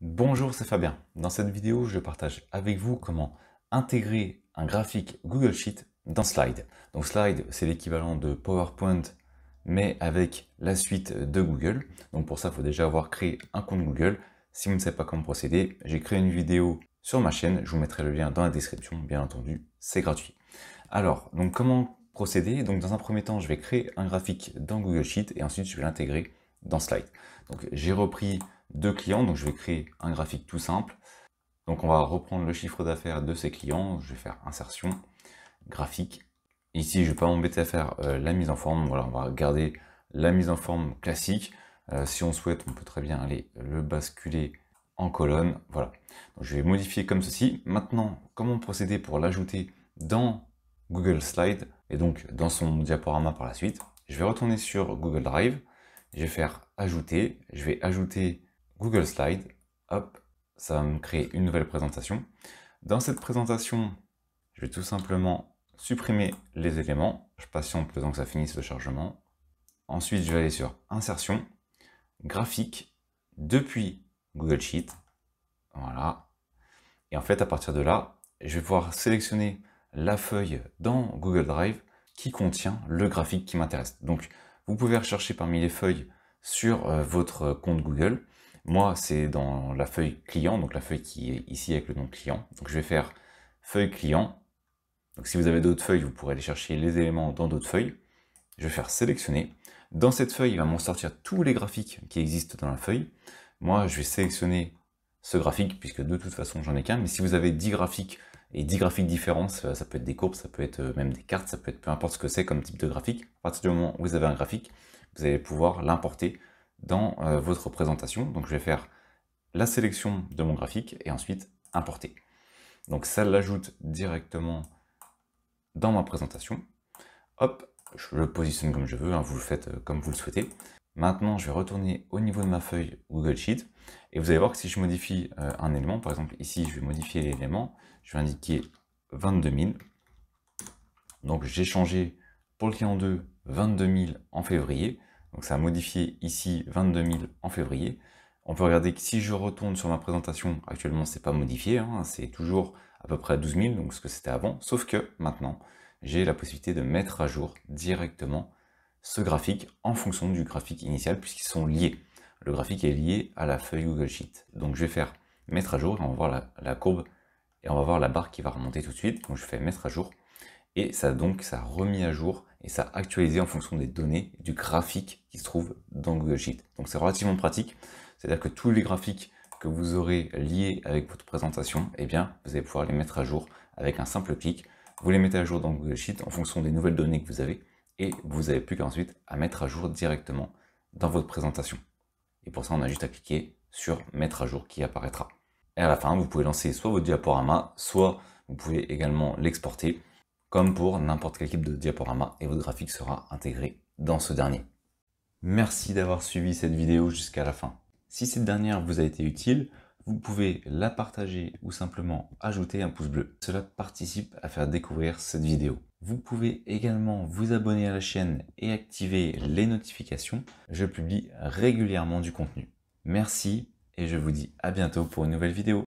Bonjour, c'est Fabien. Dans cette vidéo, je partage avec vous comment intégrer un graphique Google Sheet dans Slide. Donc Slide, c'est l'équivalent de PowerPoint, mais avec la suite de Google. Donc pour ça, il faut déjà avoir créé un compte Google. Si vous ne savez pas comment procéder, j'ai créé une vidéo sur ma chaîne. Je vous mettrai le lien dans la description, bien entendu, c'est gratuit. Alors, donc comment procéder? Donc dans un premier temps, je vais créer un graphique dans Google Sheet et ensuite je vais l'intégrer dans Slide. Donc j'ai repris deux clients, donc je vais créer un graphique tout simple. Donc on va reprendre le chiffre d'affaires de ces clients, je vais faire insertion, graphique. Ici, je ne vais pas m'embêter à faire la mise en forme, voilà, on va garder la mise en forme classique. Si on souhaite, on peut très bien aller le basculer en colonne, voilà. Donc, je vais modifier comme ceci. Maintenant, comment procéder pour l'ajouter dans Google Slide et donc dans son diaporama par la suite? Je vais retourner sur Google Drive, je vais faire ajouter, je vais ajouter Google Slide, hop, ça va me créer une nouvelle présentation. Dans cette présentation, je vais tout simplement supprimer les éléments. Je patiente le temps que ça finisse le chargement. Ensuite, je vais aller sur Insertion, Graphique, depuis Google Sheet. Voilà. Et en fait, à partir de là, je vais pouvoir sélectionner la feuille dans Google Drive qui contient le graphique qui m'intéresse. Donc, vous pouvez rechercher parmi les feuilles sur votre compte Google. Moi, c'est dans la feuille client, donc la feuille qui est ici avec le nom client. Donc, je vais faire feuille client. Donc, si vous avez d'autres feuilles, vous pourrez aller chercher les éléments dans d'autres feuilles. Je vais faire sélectionner. Dans cette feuille, il va m'en sortir tous les graphiques qui existent dans la feuille. Moi, je vais sélectionner ce graphique, puisque de toute façon, j'en ai qu'un. Mais si vous avez 10 graphiques, et 10 graphiques différents, ça peut être des courbes, ça peut être même des cartes, ça peut être peu importe ce que c'est comme type de graphique. À partir du moment où vous avez un graphique, vous allez pouvoir l'importer dans votre présentation. Donc, je vais faire la sélection de mon graphique et ensuite importer. Donc, ça l'ajoute directement dans ma présentation. Hop, je le positionne comme je veux, hein, vous le faites comme vous le souhaitez. Maintenant, je vais retourner au niveau de ma feuille Google Sheet. Et vous allez voir que si je modifie un élément, par exemple ici, je vais modifier l'élément. Je vais indiquer 22 000. Donc j'ai changé pour le client 2, 22 000 en février. Donc ça a modifié ici 22 000 en février. On peut regarder que si je retourne sur ma présentation, actuellement c'est pas modifié, hein, c'est toujours à peu près 12 000, donc ce que c'était avant. Sauf que maintenant, j'ai la possibilité de mettre à jour directement ce graphique en fonction du graphique initial puisqu'ils sont liés. Le graphique est lié à la feuille Google Sheet. Donc je vais faire mettre à jour et on va voir la courbe et on va voir la barre qui va remonter tout de suite. Donc je fais mettre à jour et ça a remis à jour et ça a actualisé en fonction des données du graphique qui se trouve dans Google Sheet. Donc c'est relativement pratique, c'est-à-dire que tous les graphiques que vous aurez liés avec votre présentation, eh bien vous allez pouvoir les mettre à jour avec un simple clic. Vous les mettez à jour dans Google Sheet en fonction des nouvelles données que vous avez et vous n'avez plus qu'ensuite à mettre à jour directement dans votre présentation. Et pour ça, on a juste à cliquer sur mettre à jour qui apparaîtra. Et à la fin, vous pouvez lancer soit votre diaporama, soit vous pouvez également l'exporter comme pour n'importe quel type de diaporama et votre graphique sera intégré dans ce dernier. Merci d'avoir suivi cette vidéo jusqu'à la fin. Si cette dernière vous a été utile, vous pouvez la partager ou simplement ajouter un pouce bleu. Cela participe à faire découvrir cette vidéo. Vous pouvez également vous abonner à la chaîne et activer les notifications. Je publie régulièrement du contenu. Merci et je vous dis à bientôt pour une nouvelle vidéo.